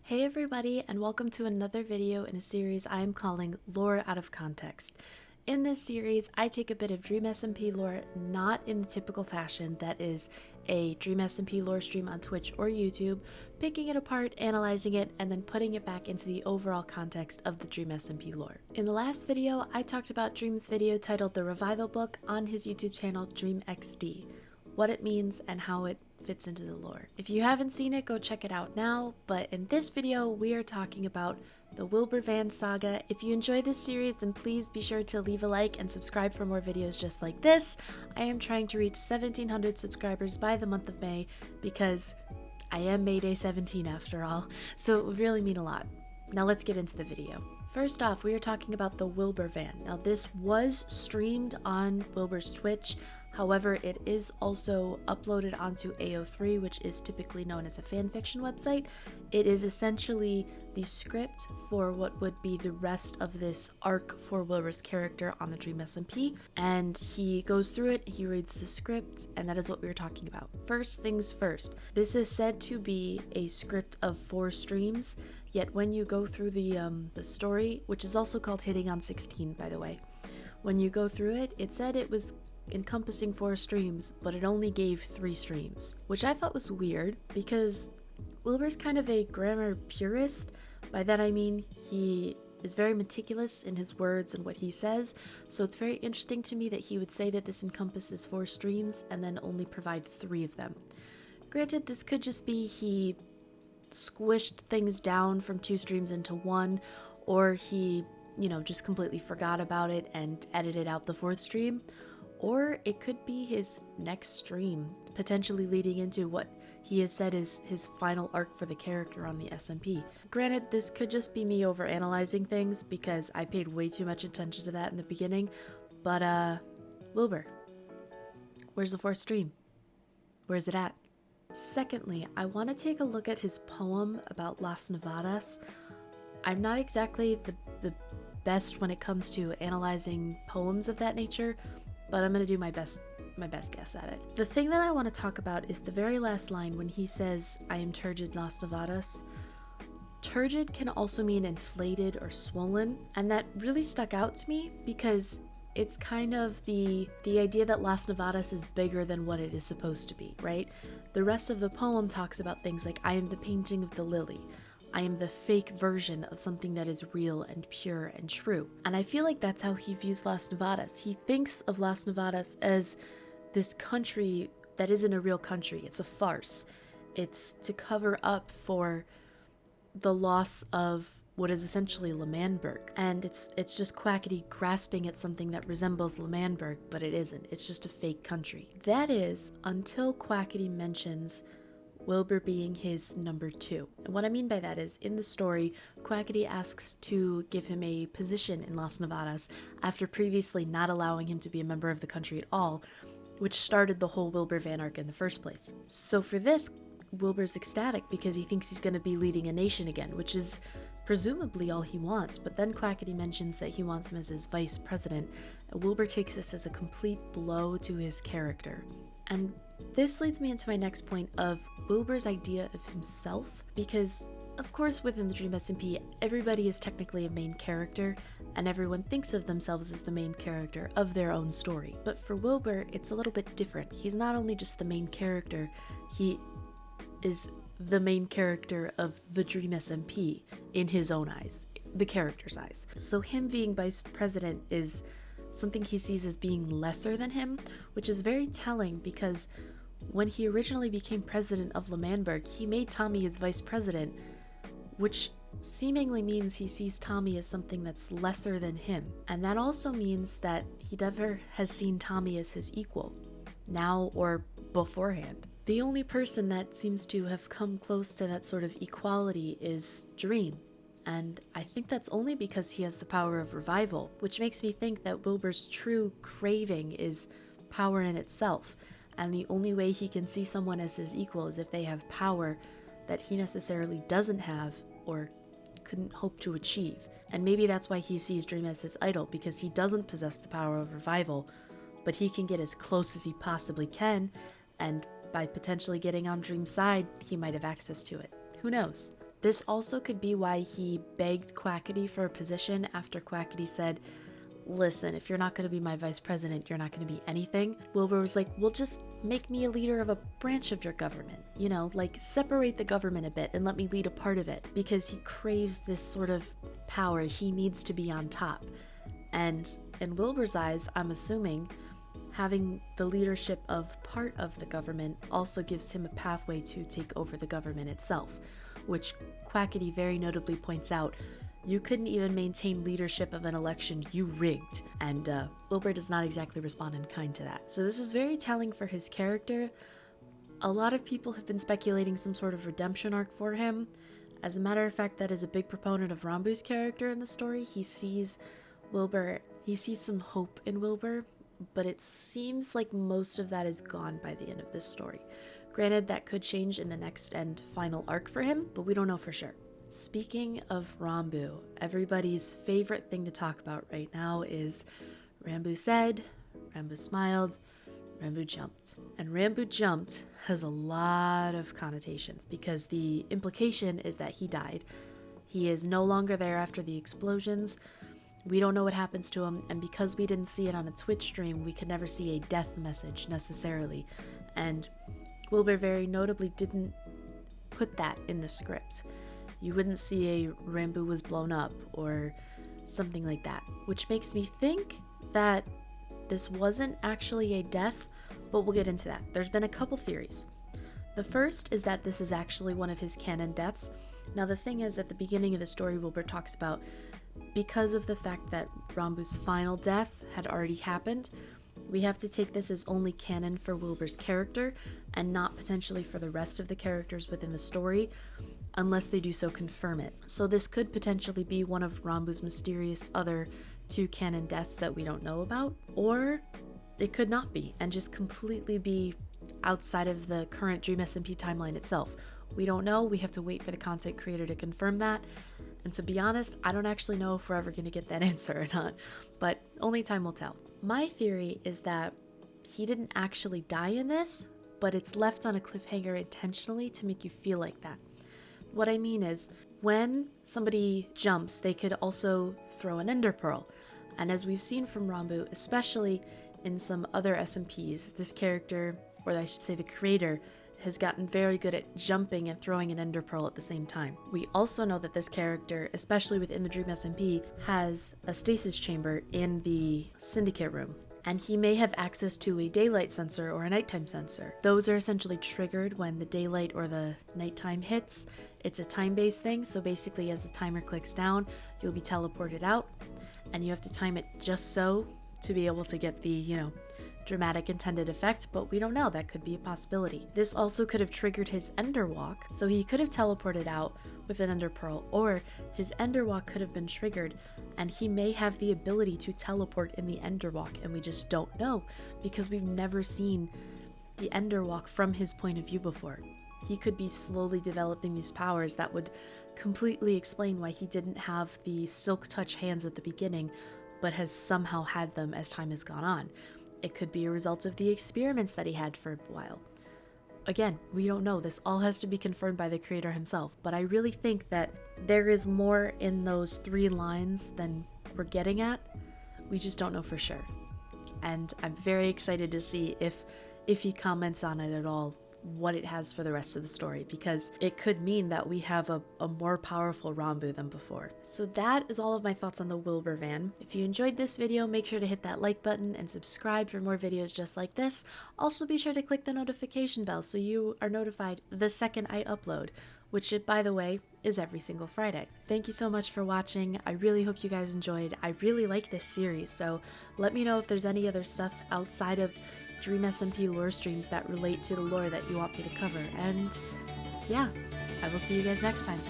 Hey everybody, and welcome to another video in a series I am calling Lore Out of Context. In this series, I take a bit of Dream SMP lore, not in the typical fashion that is a Dream SMP lore stream on Twitch or YouTube, picking it apart, analyzing it, and then putting it back into the overall context of the Dream SMP lore. In the last video, I talked about Dream's video titled The Revival Book on his YouTube channel Dream XD, what it means and how it fits into the lore. If you haven't seen it, go check it out now, but in this video we are talking about the Wilbur Van saga. If you enjoy this series, then please be sure to leave a like and subscribe for more videos just like this. I am trying to reach 1,700 subscribers by the month of May because I am Mayday 17 after all, so it would really mean a lot. Now let's get into the video. First off, we are talking about the Wilbur Van. Now this was streamed on Wilbur's Twitch. However, it is also uploaded onto AO3, which is typically known as a fanfiction website. It is essentially the script for what would be the rest of this arc for Wilbur's character on the Dream SMP. And he goes through it, he reads the script, and that is what we were talking about. First things first, this is said to be a script of 4 streams, yet when you go through the story, which is also called Hitting on 16, by the way, when you go through it, it said it was encompassing 4 streams, but it only gave 3 streams, which I thought was weird because Wilbur's kind of a grammar purist. By that I mean he is very meticulous in his words and what he says, so it's very interesting to me that he would say that this encompasses 4 streams and then only provide 3 of them. Granted, this could just be he squished things down from 2 streams into 1, or he, just completely forgot about it and edited out the 4th stream. Or it could be his next stream, potentially leading into what he has said is his final arc for the character on the SMP. Granted, this could just be me overanalyzing things because I paid way too much attention to that in the beginning, but Wilbur, where's the 4th stream? Where's it at? Secondly, I want to take a look at his poem about Las Nevadas. I'm not exactly the best when it comes to analyzing poems of that nature, but I'm going to do my best guess at it. The thing that I want to talk about is the very last line when he says, I am turgid Las Nevadas. Turgid can also mean inflated or swollen, and that really stuck out to me because it's kind of the idea that Las Nevadas is bigger than what it is supposed to be, right? The rest of the poem talks about things like, I am the painting of the lily. I am the fake version of something that is real and pure and true. And I feel like that's how he views Las Nevadas. He thinks of Las Nevadas as this country that isn't a real country. It's a farce. It's to cover up for the loss of what is essentially L'Manberg. And it's just Quackity grasping at something that resembles L'Manberg, but it isn't. It's just a fake country. That is, until Quackity mentions Wilbur being his number 2. And what I mean by that is, in the story, Quackity asks to give him a position in Las Nevadas after previously not allowing him to be a member of the country at all, which started the whole Wilbur Van arc in the first place. So for this, Wilbur's ecstatic because he thinks he's going to be leading a nation again, which is presumably all he wants, but then Quackity mentions that he wants him as his vice president, and Wilbur takes this as a complete blow to his character. And this leads me into my next point of Wilbur's idea of himself, because of course within the Dream SMP everybody is technically a main character and everyone thinks of themselves as the main character of their own story. But for Wilbur it's a little bit different. He's not only just the main character, he is the main character of the Dream SMP in his own eyes, the character's eyes. So him being vice president is something he sees as being lesser than him, which is very telling because when he originally became president of L'Manberg, he made Tommy his vice president, which seemingly means he sees Tommy as something that's lesser than him. And that also means that he never has seen Tommy as his equal, now or beforehand. The only person that seems to have come close to that sort of equality is Dream. And I think that's only because he has the power of revival, which makes me think that Wilbur's true craving is power in itself, and the only way he can see someone as his equal is if they have power that he necessarily doesn't have or couldn't hope to achieve. And maybe that's why he sees Dream as his idol, because he doesn't possess the power of revival, but he can get as close as he possibly can, and by potentially getting on Dream's side, he might have access to it. Who knows? This also could be why he begged Quackity for a position after Quackity said, listen, if you're not going to be my vice president, you're not going to be anything. Wilbur was like, well, just make me a leader of a branch of your government. You know, like separate the government a bit and let me lead a part of it, because he craves this sort of power. He needs to be on top. And in Wilbur's eyes, I'm assuming having the leadership of part of the government also gives him a pathway to take over the government itself, which Quackity very notably points out. You couldn't even maintain leadership of an election you rigged. And Wilbur does not exactly respond in kind to that. So this is very telling for his character. A lot of people have been speculating some sort of redemption arc for him. As a matter of fact, that is a big proponent of Rambu's character in the story. He sees some hope in Wilbur, but it seems like most of that is gone by the end of this story. Granted, that could change in the next and final arc for him, but we don't know for sure. Speaking of Rambu, everybody's favorite thing to talk about right now is Rambu said, Rambu smiled, Rambu jumped. And Rambu jumped has a lot of connotations because the implication is that he died. He is no longer there after the explosions. We don't know what happens to him, and because we didn't see it on a Twitch stream, we could never see a death message necessarily. And Wilbur very notably didn't put that in the script. You wouldn't see a Rambu was blown up or something like that, which makes me think that this wasn't actually a death, but we'll get into that. There's been a couple theories. The first is that this is actually one of his canon deaths. Now the thing is, at the beginning of the story, Wilbur talks about because of the fact that Rambu's final death had already happened, we have to take this as only canon for Wilbur's character and not potentially for the rest of the characters within the story, unless they do so confirm it. So this could potentially be one of Rambu's mysterious other 2 canon deaths that we don't know about, or it could not be and just completely be outside of the current Dream SMP timeline itself. We don't know. We have to wait for the content creator to confirm that. And to be honest, I don't actually know if we're ever going to get that answer or not, but only time will tell. My theory is that he didn't actually die in this, but it's left on a cliffhanger intentionally to make you feel like that. What I mean is, when somebody jumps, they could also throw an ender pearl. And as we've seen from Rambu, especially in some other SMPs, this character, or I should say the creator, has gotten very good at jumping and throwing an ender pearl at the same time. We also know that this character, especially within the Dream SMP, has a stasis chamber in the syndicate room, and he may have access to a daylight sensor or a nighttime sensor. Those are essentially triggered when the daylight or the nighttime hits. It's a time-based thing, so basically as the timer clicks down, you'll be teleported out, and you have to time it just so to be able to get the, dramatic intended effect, but we don't know. That could be a possibility. This also could have triggered his Ender Walk, so he could have teleported out with an Ender Pearl, or his Ender Walk could have been triggered, and he may have the ability to teleport in the Ender Walk, and we just don't know, because we've never seen the Ender Walk from his point of view before. He could be slowly developing these powers that would completely explain why he didn't have the Silk Touch hands at the beginning, but has somehow had them as time has gone on. It could be a result of the experiments that he had for a while. Again, we don't know. This all has to be confirmed by the creator himself, but I really think that there is more in those 3 lines than we're getting at. We just don't know for sure. And I'm very excited to see if he comments on it at all, what it has for the rest of the story, because it could mean that we have a more powerful Rambu than before. So that is all of my thoughts on the Wilbur van. If you enjoyed this video, make sure to hit that like button and subscribe for more videos just like this. Also be sure to click the notification bell so you are notified the second I upload, which, by the way, is every single Friday. Thank you so much for watching. I really hope you guys enjoyed. I really like this series, so let me know if there's any other stuff outside of Dream SMP lore streams that relate to the lore that you want me to cover. And yeah, I will see you guys next time.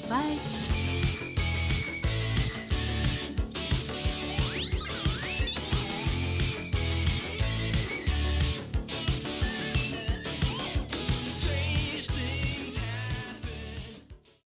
Bye!